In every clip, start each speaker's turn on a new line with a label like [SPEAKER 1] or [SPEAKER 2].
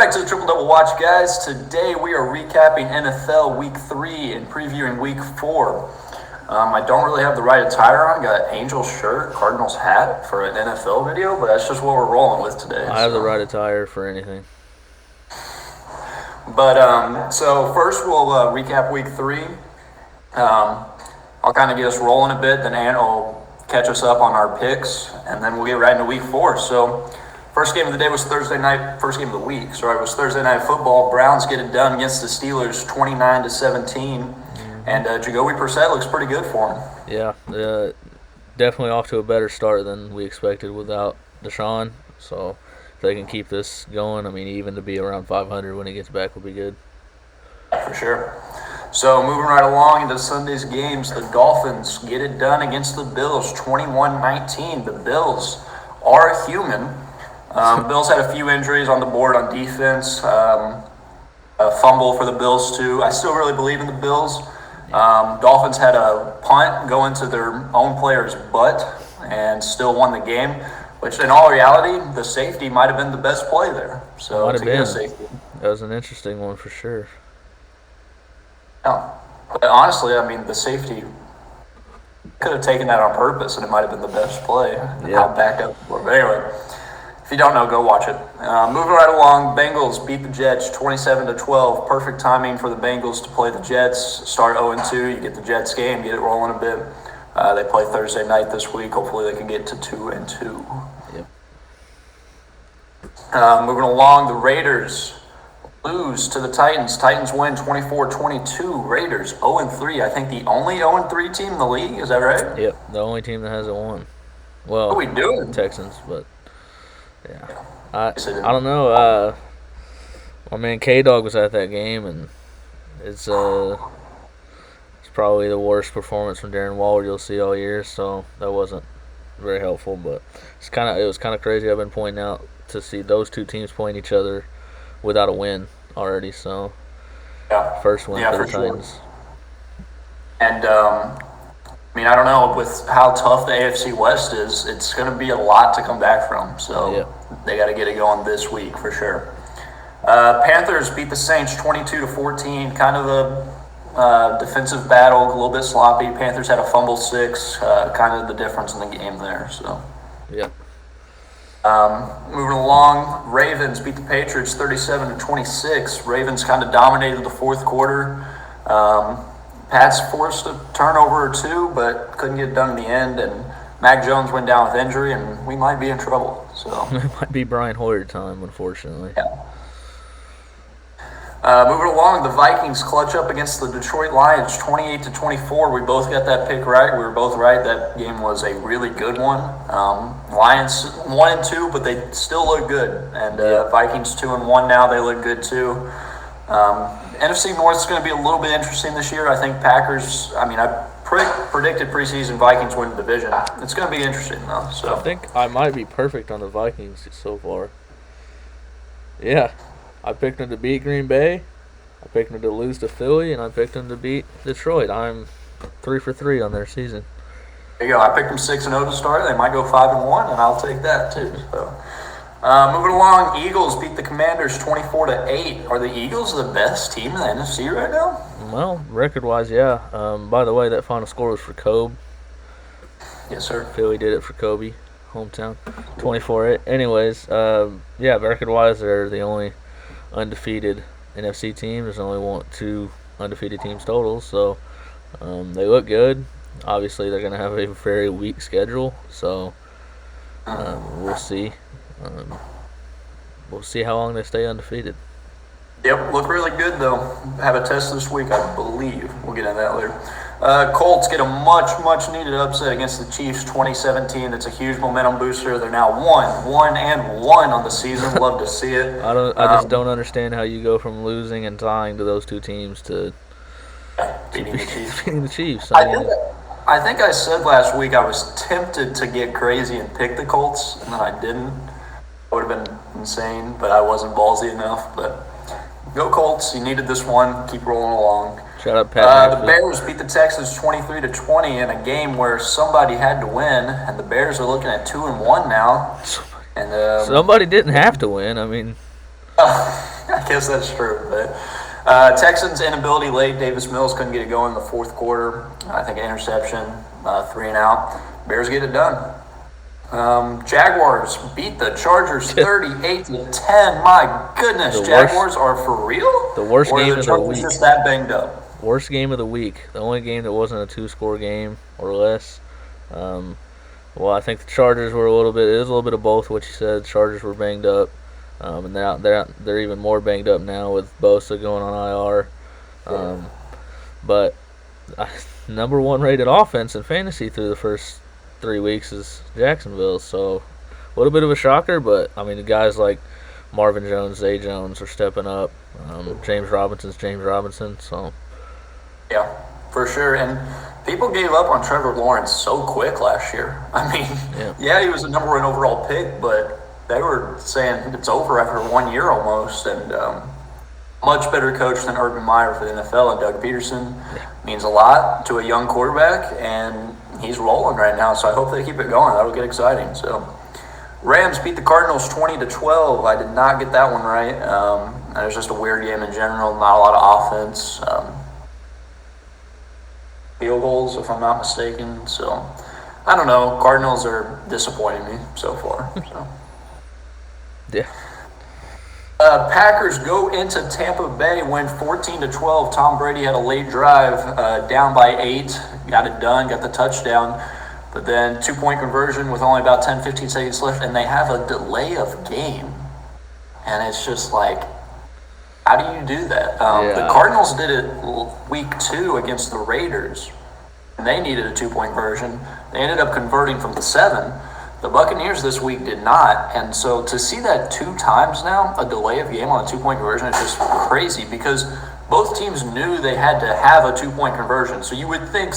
[SPEAKER 1] back to the Triple Double Watch, guys. Today we are recapping NFL Week 3 and previewing Week 4. I don't really have the right attire on. Got Angels shirt, Cardinals hat for an NFL video, but that's just what we're rolling with today.
[SPEAKER 2] I have the right attire for anything.
[SPEAKER 1] But so first we'll recap Week 3. I'll kind of get us rolling a bit, then Ant will catch us up on our picks, and then we'll get right into Week 4. So first game of the day was Thursday night. First game of the week, sorry, was Thursday Night Football. Browns get it done against the Steelers, 29-17. And Jacoby Brissett looks pretty good for him.
[SPEAKER 2] Yeah, definitely off to a better start than we expected without Deshaun. So if they can keep this going, I mean, even to be around 500 when he gets back would be good.
[SPEAKER 1] For sure. So moving right along into Sunday's games, the Dolphins get it done against the Bills, 21-19. The Bills are human. Bills had a few injuries on the board on defense. A fumble for the Bills, too. I still really believe in the Bills. Dolphins had a punt go into their own player's butt and still won the game, which in all reality, the safety might have been the best play there. So
[SPEAKER 2] might have been.
[SPEAKER 1] Safety.
[SPEAKER 2] That was an interesting one for sure.
[SPEAKER 1] Yeah. But honestly, I mean, the safety could have taken that on purpose and it might have been the best play.
[SPEAKER 2] Yeah.
[SPEAKER 1] How backed up. But anyway, if you don't know, go watch it. Moving right along, Bengals beat the Jets 27-12. Perfect timing for the Bengals to play the Jets. Start 0-2. You get the Jets game, get it rolling a bit. They play Thursday night this week. Hopefully they can get to 2-2.
[SPEAKER 2] Yep.
[SPEAKER 1] Moving along, the Raiders lose to the Titans. Titans win 24-22. Raiders 0-3. I think the only 0-3 team in the league. Is that right?
[SPEAKER 2] Yep, the only team that hasn't won. Well,
[SPEAKER 1] what are we doing?
[SPEAKER 2] Texans, but yeah. I don't know. My man K-Dog was at that game, and it's probably the worst performance from Darren Waller you'll see all year, so that wasn't very helpful. But it was kind of crazy. I've been pointing out to see those two teams playing each other without a win already. So
[SPEAKER 1] yeah,
[SPEAKER 2] first win for the
[SPEAKER 1] sure.
[SPEAKER 2] Titans.
[SPEAKER 1] And I mean, I don't know, with how tough the AFC West is, it's going to be a lot to come back from. So They got to get it going this week for sure. Panthers beat the Saints 22-14. Kind of a defensive battle, a little bit sloppy. Panthers had a fumble 6, kind of the difference in the game there. So
[SPEAKER 2] yeah.
[SPEAKER 1] Moving along, Ravens beat the Patriots 37-26. Ravens kind of dominated the fourth quarter. Pats forced a turnover or two, but couldn't get it done in the end. And Mac Jones went down with injury, and we might be in trouble. So
[SPEAKER 2] it might be Brian Hoyer time, unfortunately.
[SPEAKER 1] Yeah. Moving along, the Vikings clutch up against the Detroit Lions 28-24. We both got that pick right. We were both right. That game was a really good one. Lions 1-2, but they still look good. And Vikings 2-1 now. They look good too. NFC North is going to be a little bit interesting this year. I think Packers, I predicted preseason Vikings win the division. It's going to be interesting, though. So
[SPEAKER 2] I think I might be perfect on the Vikings so far. Yeah. I picked them to beat Green Bay. I picked them to lose to Philly, and I picked them to beat Detroit. I'm 3 for 3 on their season.
[SPEAKER 1] There you go. I picked them 6-0 to start. They might go 5-1, and I'll take that, too. So. Moving along, Eagles beat the Commanders 24-8. Are the Eagles the best team in the NFC right now?
[SPEAKER 2] Well, record-wise, yeah. By the way, that final score was for Kobe.
[SPEAKER 1] Yes, sir.
[SPEAKER 2] Philly did it for Kobe, hometown, 24-8. Anyways, record-wise, they're the only undefeated NFC team. There's only 2 undefeated teams total, so they look good. Obviously, they're going to have a very weak schedule, so we'll see. We'll see how long they stay undefeated.
[SPEAKER 1] Yep, look really good, though. Have a test this week, I believe. We'll get into that later. Colts get a much-needed upset against the Chiefs 2017. It's a huge momentum booster. They're now 1-1 on the season. Love to see it.
[SPEAKER 2] I just don't understand how you go from losing and tying to those two teams to
[SPEAKER 1] beating the Chiefs.
[SPEAKER 2] Beating the Chiefs.
[SPEAKER 1] I think I said last week I was tempted to get crazy and pick the Colts, and then I didn't. It would have been insane, but I wasn't ballsy enough. But go Colts. You needed this one. Keep rolling along.
[SPEAKER 2] Shout out Pat.
[SPEAKER 1] The Bears beat the Texans 23-20 in a game where somebody had to win, and the Bears are looking at 2-1 now. And
[SPEAKER 2] somebody didn't have to win. I mean,
[SPEAKER 1] I guess that's true. But Texans' inability late. Davis Mills couldn't get it going in the fourth quarter. I think an interception, 3 and out. Bears get it done. Jaguars beat the Chargers 38-10. My goodness, Jaguars are for real?
[SPEAKER 2] The worst
[SPEAKER 1] or
[SPEAKER 2] game
[SPEAKER 1] the
[SPEAKER 2] of the
[SPEAKER 1] Chargers
[SPEAKER 2] week.
[SPEAKER 1] Just that banged up?
[SPEAKER 2] Worst game of the week. The only game that wasn't a 2-score game or less. Well, I think the Chargers were it was a little bit of both what you said. Chargers were banged up. And they're even more banged up now with Bosa going on IR. But number 1 rated offense in fantasy through the first 3 weeks is Jacksonville. So a little bit of a shocker, but I mean the guys like Marvin Jones, Zay Jones are stepping up. James Robinson's James Robinson. So
[SPEAKER 1] yeah, for sure. And people gave up on Trevor Lawrence so quick last year. I mean, yeah he was the number 1 overall pick, but they were saying it's over after 1 year almost. And much better coach than Urban Meyer for the NFL, and Doug Peterson means a lot to a young quarterback, and he's rolling right now. So I hope they keep it going. That'll get exciting. So Rams beat the Cardinals 20-12. I did not get that one right. It was just a weird game in general. Not a lot of offense. Field goals, if I'm not mistaken. So I don't know. Cardinals are disappointing me so far. So.
[SPEAKER 2] Yeah.
[SPEAKER 1] Packers go into Tampa Bay, win 14-12. Tom Brady had a late drive, down by 8, got it done, got the touchdown. But then 2-point conversion with only about 10, 15 seconds left, and they have a delay of game. And it's just like, how do you do that? The Cardinals did it week 2 against the Raiders, and they needed a 2-point conversion. They ended up converting from the 7. The Buccaneers this week did not, and so to see that 2 times now, a delay of game on a 2-point conversion, is just crazy because both teams knew they had to have a 2-point conversion. So you would think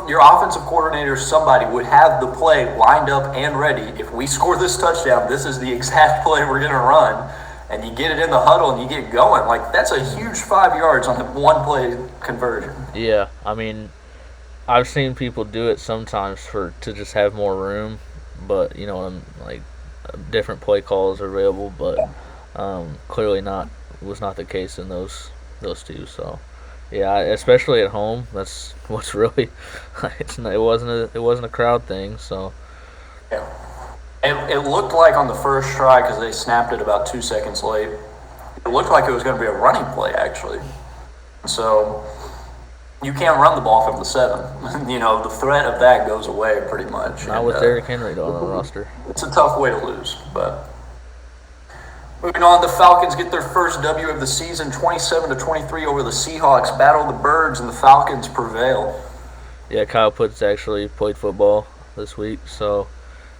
[SPEAKER 1] your offensive coordinator, somebody would have the play lined up and ready. If we score this touchdown, this is the exact play we're going to run, and you get it in the huddle and you get going. Like, that's a huge 5 yards on a 1-play conversion.
[SPEAKER 2] Yeah, I mean, I've seen people do it sometimes to just have more room. But like different play calls are available, but clearly was not the case in those 2. So yeah, especially at home, that's what's really it wasn't a crowd thing. So
[SPEAKER 1] yeah, it looked like on the first try because they snapped it about 2 seconds late. It looked like it was going to be a running play actually. So. You can't run the ball from the 7. The threat of that goes away pretty much.
[SPEAKER 2] Not with Derrick Henry on the roster.
[SPEAKER 1] It's a tough way to lose, but moving on, the Falcons get their first W of the season, 27-23 over the Seahawks. Battle the Birds, and the Falcons prevail.
[SPEAKER 2] Yeah, Kyle Pitts actually played football this week, so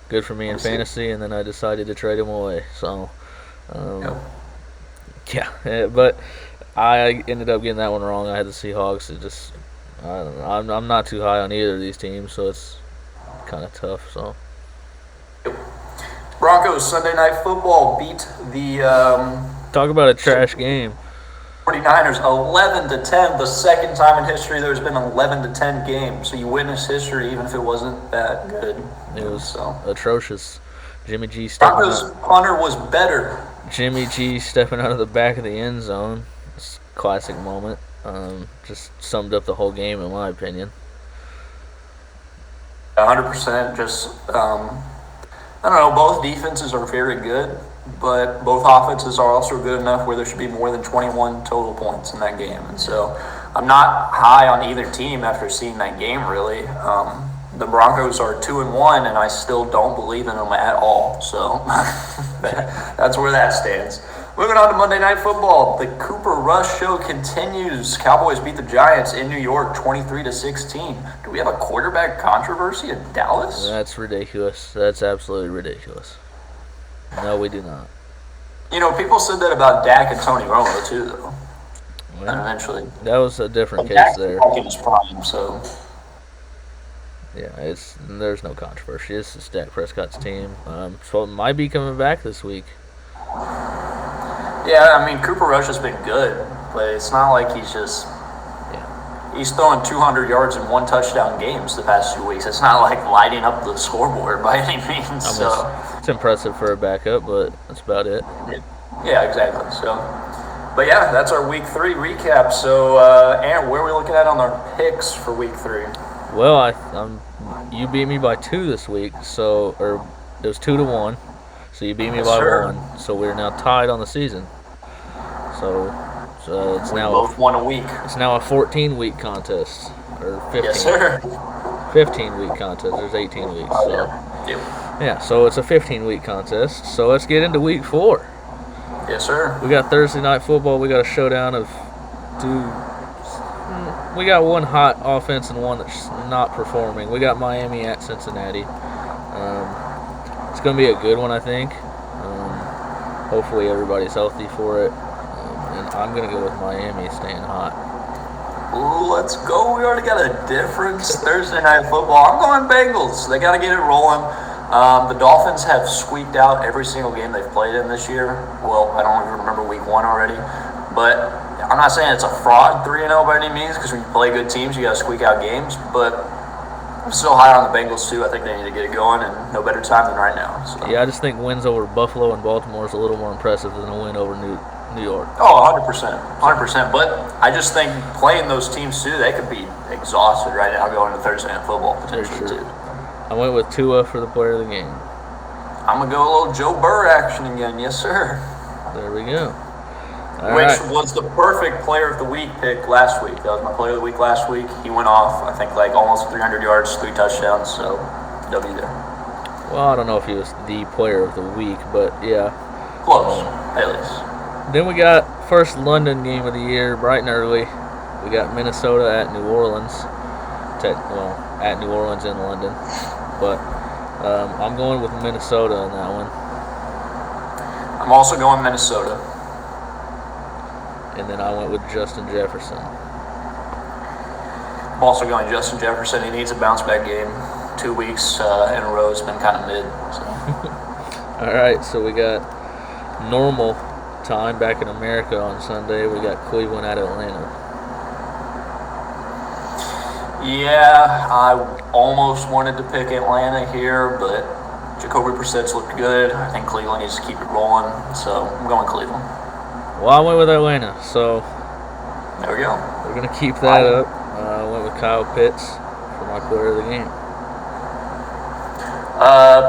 [SPEAKER 2] good for me in fantasy, and then I decided to trade him away. So, yeah, but I ended up getting that one wrong. I had the Seahawks. I don't know. I'm not too high on either of these teams, so it's kind of tough. So
[SPEAKER 1] Broncos Sunday Night Football beat the
[SPEAKER 2] talk about a trash game.
[SPEAKER 1] 49ers 11-10. The second time in history there's been an 11-10 game. So you witness history, even if it wasn't that good.
[SPEAKER 2] It was atrocious. Jimmy G stepping
[SPEAKER 1] Broncos punter was better.
[SPEAKER 2] Jimmy G stepping out of the back of the end zone. Classic moment. Just summed up the whole game in my opinion.
[SPEAKER 1] 100%. Just I don't know. Both defenses are very good, but both offenses are also good enough where there should be more than 21 total points in that game. And so I'm not high on either team after seeing that game. Really, the Broncos are 2-1, and I still don't believe in them at all. So that's where that stands. Moving on to Monday Night Football, the Cooper Rush show continues. Cowboys beat the Giants in New York 23-16. Do we have a quarterback controversy in Dallas?
[SPEAKER 2] That's ridiculous. That's absolutely ridiculous. No, we do not.
[SPEAKER 1] People said that about Dak and Tony Romo too, though. Well, and eventually,
[SPEAKER 2] that was a different case
[SPEAKER 1] Dak's
[SPEAKER 2] there.
[SPEAKER 1] In his prime, so.
[SPEAKER 2] Yeah, there's no controversy. This is Dak Prescott's team. So it might be coming back this week.
[SPEAKER 1] Yeah, I mean, Cooper Rush has been good, but it's not like he's just he's throwing 200 yards and 1 touchdown games the past 2 weeks. It's not like lighting up the scoreboard by any means.
[SPEAKER 2] It's impressive for a backup, but that's about it.
[SPEAKER 1] Yeah, exactly. So But yeah, that's our Week 3 recap. So, Aaron, where are we looking at on our picks for Week 3?
[SPEAKER 2] Well, you beat me by 2 this week, or it was 2-1. So you beat me
[SPEAKER 1] Yes,
[SPEAKER 2] by
[SPEAKER 1] sir.
[SPEAKER 2] 1. So we're now tied on the season. So it's
[SPEAKER 1] We
[SPEAKER 2] now
[SPEAKER 1] both won a week.
[SPEAKER 2] it's now a 14-week contest, or 15.
[SPEAKER 1] Yes, sir.
[SPEAKER 2] 15-week contest. There's 18 weeks.
[SPEAKER 1] Oh,
[SPEAKER 2] So
[SPEAKER 1] yeah. Yep.
[SPEAKER 2] yeah, so it's a 15-week contest. So let's get into Week 4.
[SPEAKER 1] Yes, sir.
[SPEAKER 2] We got Thursday night football. We got a showdown of two. We got one hot offense and one that's not performing. We got Miami at Cincinnati. It's going to be a good one, I think. Hopefully everybody's healthy for it. And I'm going to go with Miami staying hot.
[SPEAKER 1] Ooh, let's go. We already got a difference. Thursday night football. I'm going Bengals. They got to get it rolling. The Dolphins have squeaked out every single game they've played in this year. Well, I don't even remember Week 1 already. But I'm not saying it's a fraud 3-0 by any means, because when you play good teams, you got to squeak out games. But I'm still high on the Bengals, too. I think they need to get it going, and no better time than right now. So.
[SPEAKER 2] Yeah, I just think wins over Buffalo and Baltimore is a little more impressive than a win over New York.
[SPEAKER 1] Oh, 100%. 100%. But I just think playing those teams, too, they could be exhausted right now going to Thursday night football, potentially, too.
[SPEAKER 2] I went with Tua for the player of the game.
[SPEAKER 1] I'm going to go a little Joe Burrow action again. Yes, sir.
[SPEAKER 2] There we go.
[SPEAKER 1] Which was the perfect player of the week pick last week. That was my player of the week last week. He went off, I think, like almost 300 yards, 3 touchdowns, so W there.
[SPEAKER 2] Well, I don't know if he was the player of the week, but yeah.
[SPEAKER 1] Close, at least.
[SPEAKER 2] Then we got first London game of the year, bright and early. We got Minnesota at New Orleans. At New Orleans in London. But I'm going with Minnesota on that one.
[SPEAKER 1] I'm also going Minnesota.
[SPEAKER 2] And then I went with Justin Jefferson.
[SPEAKER 1] I'm also going Justin Jefferson. He needs a bounce back game. 2 weeks in a row has been kind of mid. So.
[SPEAKER 2] All right, so we got normal time back in America on Sunday. We got Cleveland at Atlanta.
[SPEAKER 1] Yeah, I almost wanted to pick Atlanta here, but Jacoby Brissett's looked good. I think Cleveland needs to keep it rolling, so I'm going Cleveland.
[SPEAKER 2] Well, I went with Atlanta, so
[SPEAKER 1] there we go.
[SPEAKER 2] We're going to keep that up. I went with Kyle Pitts for my player of the game.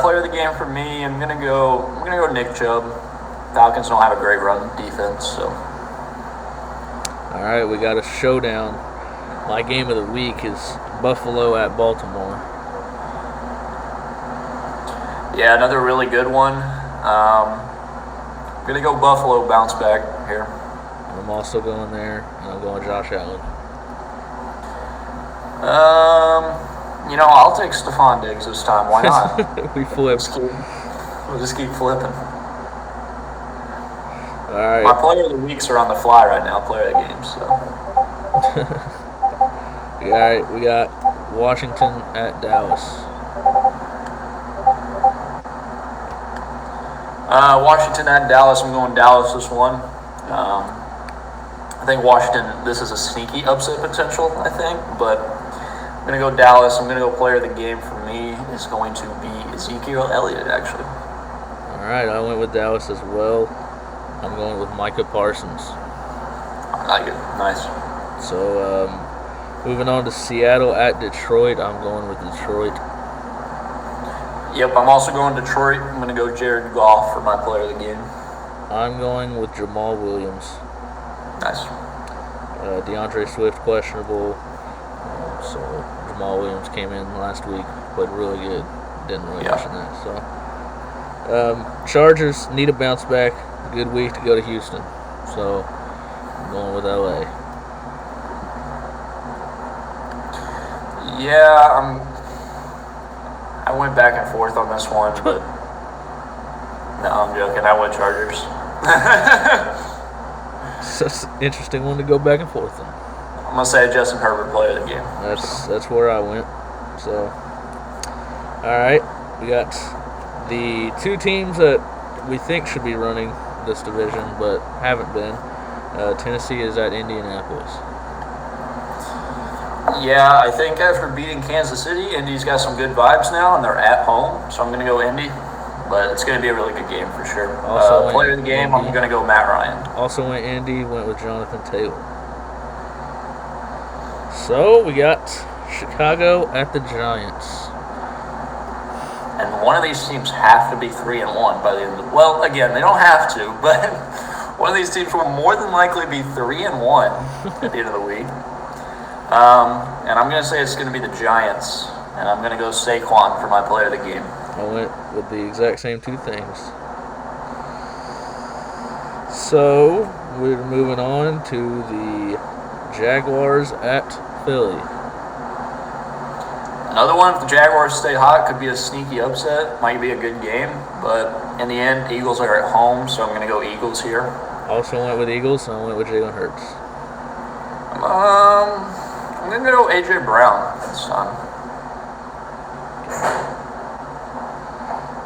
[SPEAKER 1] Player of the game for me, I'm gonna go Nick Chubb. Falcons don't have a great run defense, so.
[SPEAKER 2] All right, we got a showdown. My game of the week is Buffalo at Baltimore.
[SPEAKER 1] Yeah, another really good one. I'm gonna go Buffalo bounce back here.
[SPEAKER 2] I'm also going there, and I'm going Josh Allen.
[SPEAKER 1] I'll take Stephon Diggs this time. Why not?
[SPEAKER 2] We flipped.
[SPEAKER 1] We'll just keep flipping.
[SPEAKER 2] All right.
[SPEAKER 1] My player of the weeks are on the fly right now. Player of the game, so.
[SPEAKER 2] All right, we got Washington at Dallas.
[SPEAKER 1] Washington at Dallas. I'm going Dallas this one. I think Washington, this is a sneaky upset potential, I think, but I'm going to go Dallas. I'm going to go player of the game for me is going to be Ezekiel Elliott, actually.
[SPEAKER 2] All right, I went with Dallas as well. I'm going with Micah Parsons.
[SPEAKER 1] I like it. Nice.
[SPEAKER 2] So, moving on to Seattle at Detroit. I'm going with Detroit.
[SPEAKER 1] Yep, I'm also going Detroit. I'm going to go Jared Goff for my player of the game.
[SPEAKER 2] I'm going with Jamal Williams.
[SPEAKER 1] Nice.
[SPEAKER 2] DeAndre Swift questionable. So Jamal Williams came in last week, played really good. Didn't really mention that. So Chargers need a bounce back. Good week to go to Houston. So I'm going with LA.
[SPEAKER 1] Yeah, I went back and forth on this one, but no, I'm joking. I went Chargers.
[SPEAKER 2] It's an interesting one to go back and forth on.
[SPEAKER 1] I'm gonna say Justin Herbert player of the game.
[SPEAKER 2] That's where I went. So, all right, we got the two teams that we think should be running this division but haven't been. Tennessee is at Indianapolis.
[SPEAKER 1] Yeah, I think after beating Kansas City, Indy's got some good vibes now, and they're at home, so I'm gonna go Indy. but it's going to be a really good game for sure.
[SPEAKER 2] Also
[SPEAKER 1] Player of the game, I'm
[SPEAKER 2] Indy.
[SPEAKER 1] going to go Matt Ryan.
[SPEAKER 2] Also went Indy, went with Jonathan Taylor. So we got Chicago at the Giants.
[SPEAKER 1] And one of these teams have to be 3-1 by the end of the... Well, again, they don't have to, but one of these teams will more than likely be 3-1 at the end of the week. And I'm going to say it's going to be the Giants, and I'm going to go Saquon for my player of the game.
[SPEAKER 2] I went with the exact same two things. So we're moving on to the Jaguars at Philly.
[SPEAKER 1] Another one, if the Jaguars stay hot, could be a sneaky upset. Might be a good game, but in the end, Eagles are at home, so I'm going to go Eagles here.
[SPEAKER 2] Also went with Eagles, and I went with Jalen Hurts.
[SPEAKER 1] I'm going to go A.J. Brown this time.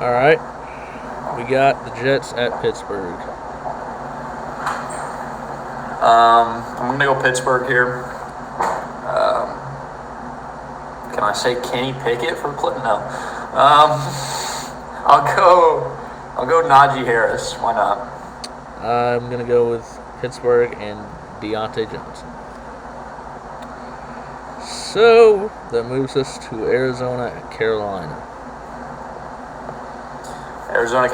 [SPEAKER 2] All right. We got the Jets at Pittsburgh.
[SPEAKER 1] I'm going to go Pittsburgh here. Can I say Kenny Pickett for Clinton? No. I'll go Najee Harris. Why not?
[SPEAKER 2] I'm going to go with Pittsburgh and Deontay Johnson. So that moves us to Arizona at Carolina.
[SPEAKER 1] Arizona,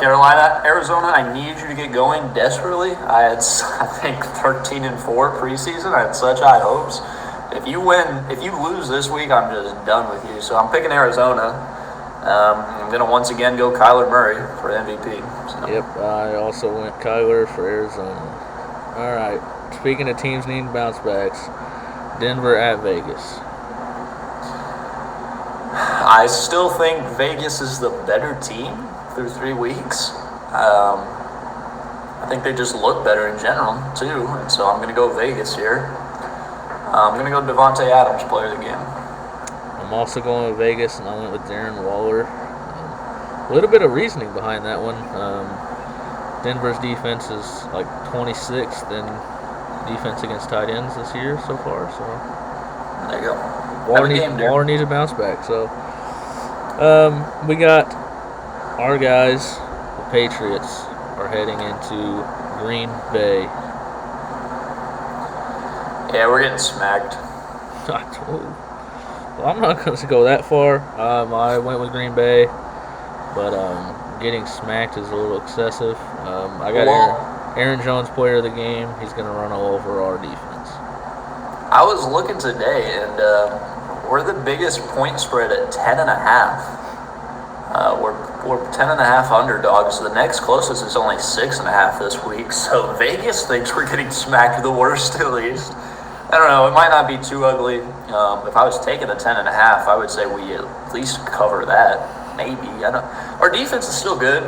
[SPEAKER 1] I need you to get going desperately. I had, I think, 13-4 preseason. I had such high hopes. If you lose this week, I'm just done with you. So I'm picking Arizona. I'm going to once again go Kyler Murray for MVP. So.
[SPEAKER 2] Yep, I also went Kyler for Arizona. All right, speaking of teams needing bounce backs, Denver at Vegas.
[SPEAKER 1] I still think Vegas is the better team through 3 weeks. I think they just look better in general, too. And so I'm going to go Vegas here. I'm going to go Devontae Adams, player of the game.
[SPEAKER 2] I'm also going with Vegas, and I went with Darren Waller. A little bit of reasoning behind that one. Denver's defense is like 26th in defense against tight ends this year so far. So
[SPEAKER 1] there you go.
[SPEAKER 2] Waller needs a bounce back. So we got our guys, the Patriots, are heading into Green Bay.
[SPEAKER 1] Yeah, we're getting smacked.
[SPEAKER 2] Well, I'm not going to go that far. I went with Green Bay, but getting smacked is a little excessive. I got Aaron Jones, player of the game. He's going to run all over our defense.
[SPEAKER 1] I was looking today, and we're the biggest point spread at 10.5. We're 10.5 underdogs. The next closest is only 6.5 this week. So Vegas thinks we're getting smacked the worst, at least. I don't know. It might not be too ugly. If I was taking a 10.5, I would say we at least cover that. Maybe. I don't. Our defense is still good.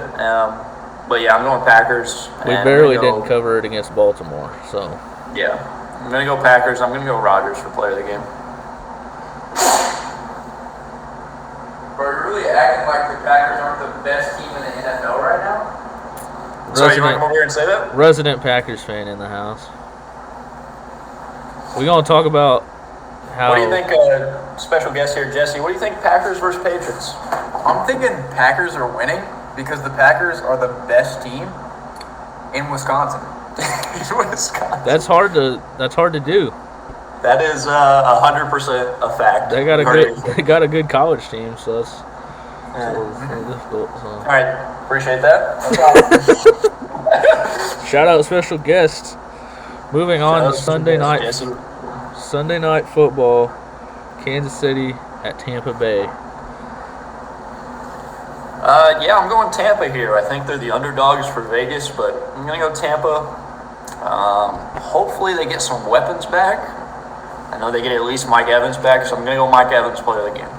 [SPEAKER 1] But yeah, I'm going Packers.
[SPEAKER 2] We barely didn't cover it against Baltimore. So
[SPEAKER 1] yeah, I'm going to go Packers. I'm going to go Rodgers for player of the game. Bro, you're really acting like the Packers aren't the best team in the NFL right now? Sorry, you want to come over here and say that?
[SPEAKER 2] Resident Packers fan in the house. We're going to talk about how...
[SPEAKER 1] What do you think, special guest here, Jesse, what do you think Packers versus Patriots?
[SPEAKER 3] I'm thinking Packers are winning because the Packers are the best team in Wisconsin.
[SPEAKER 1] Wisconsin.
[SPEAKER 2] That's hard to do.
[SPEAKER 1] That is 100% a fact.
[SPEAKER 2] They got a good college team, so that's a little difficult. So.
[SPEAKER 1] All right, appreciate that.
[SPEAKER 2] Shout out special guest. Moving on to Sunday night football, Kansas City at Tampa Bay.
[SPEAKER 1] Yeah, I'm going Tampa here. I think they're the underdogs for Vegas, but I'm going to go Tampa. Hopefully they get some weapons back. I know they get at least Mike Evans back, so I'm going to go Mike Evans, player of the game.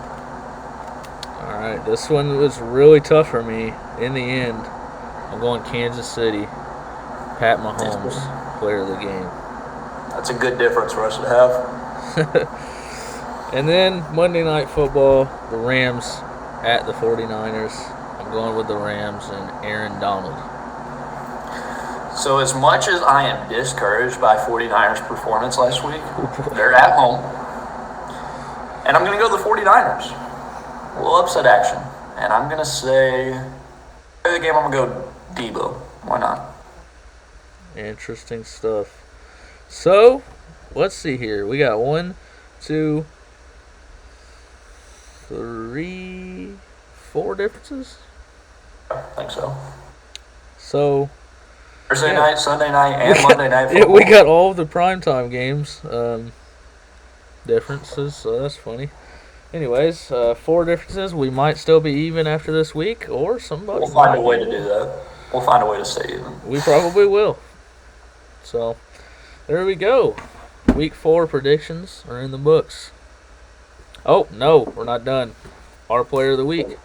[SPEAKER 2] All right, this one was really tough for me. In the end, I'm going Kansas City. Pat Mahomes, player of the game.
[SPEAKER 1] That's a good difference for us to have.
[SPEAKER 2] And then Monday Night Football, the Rams at the 49ers. I'm going with the Rams and Aaron Donald.
[SPEAKER 1] So as much as I am discouraged by 49ers' performance last week, they're at home. And I'm going to go the 49ers. A little upset action. And I'm going to say The game, I'm going to go Debo. Why not?
[SPEAKER 2] Interesting stuff. So, let's see here. We got 1, 2, 3, 4 differences.
[SPEAKER 1] I think so.
[SPEAKER 2] So,
[SPEAKER 1] Thursday night, Sunday night, and Monday night football.
[SPEAKER 2] we got all of the primetime games differences, so that's funny. Anyways, 4 differences. We might still be even after this week, or somebody.
[SPEAKER 1] We'll find a way to do that. We'll find a way to stay even.
[SPEAKER 2] We probably will. So, there we go. Week 4 predictions are in the books. Oh, no, we're not done. Our player of the week.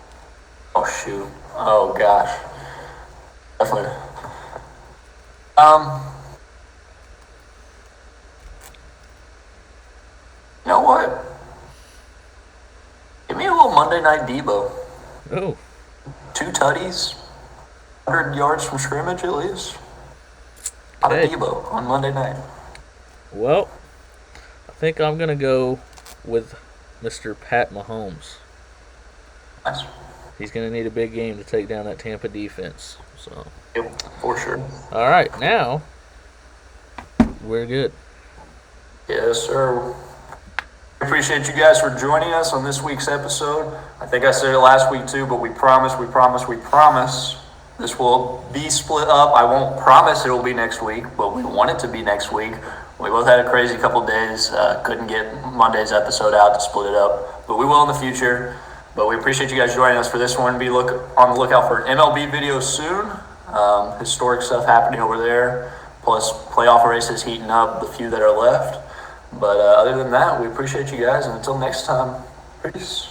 [SPEAKER 1] Oh, shoot. Oh, gosh. Definitely. You know what? Give me a little Monday night Debo.
[SPEAKER 2] Oh,
[SPEAKER 1] 2 tutties, 100 yards from scrimmage at least. Out of
[SPEAKER 2] Okay.
[SPEAKER 1] Debo on Monday night.
[SPEAKER 2] well, I think I'm going to go with Mr. Pat Mahomes.
[SPEAKER 1] Nice.
[SPEAKER 2] He's going to need a big game to take down that Tampa defense. So,
[SPEAKER 1] Yep, for sure.
[SPEAKER 2] all right, now we're good.
[SPEAKER 1] Yes, sir. Appreciate you guys for joining us on this week's episode. I think I said it last week too, but we promise this will be split up. I won't promise it will be next week, but we want it to be next week. We both had a crazy couple days. Couldn't get Monday's episode out to split it up, but we will in the future. But we appreciate you guys joining us for this one. Be on the lookout for MLB videos soon. Historic stuff happening over there. Plus playoff races heating up, the few that are left. But other than that, we appreciate you guys. And until next time, peace.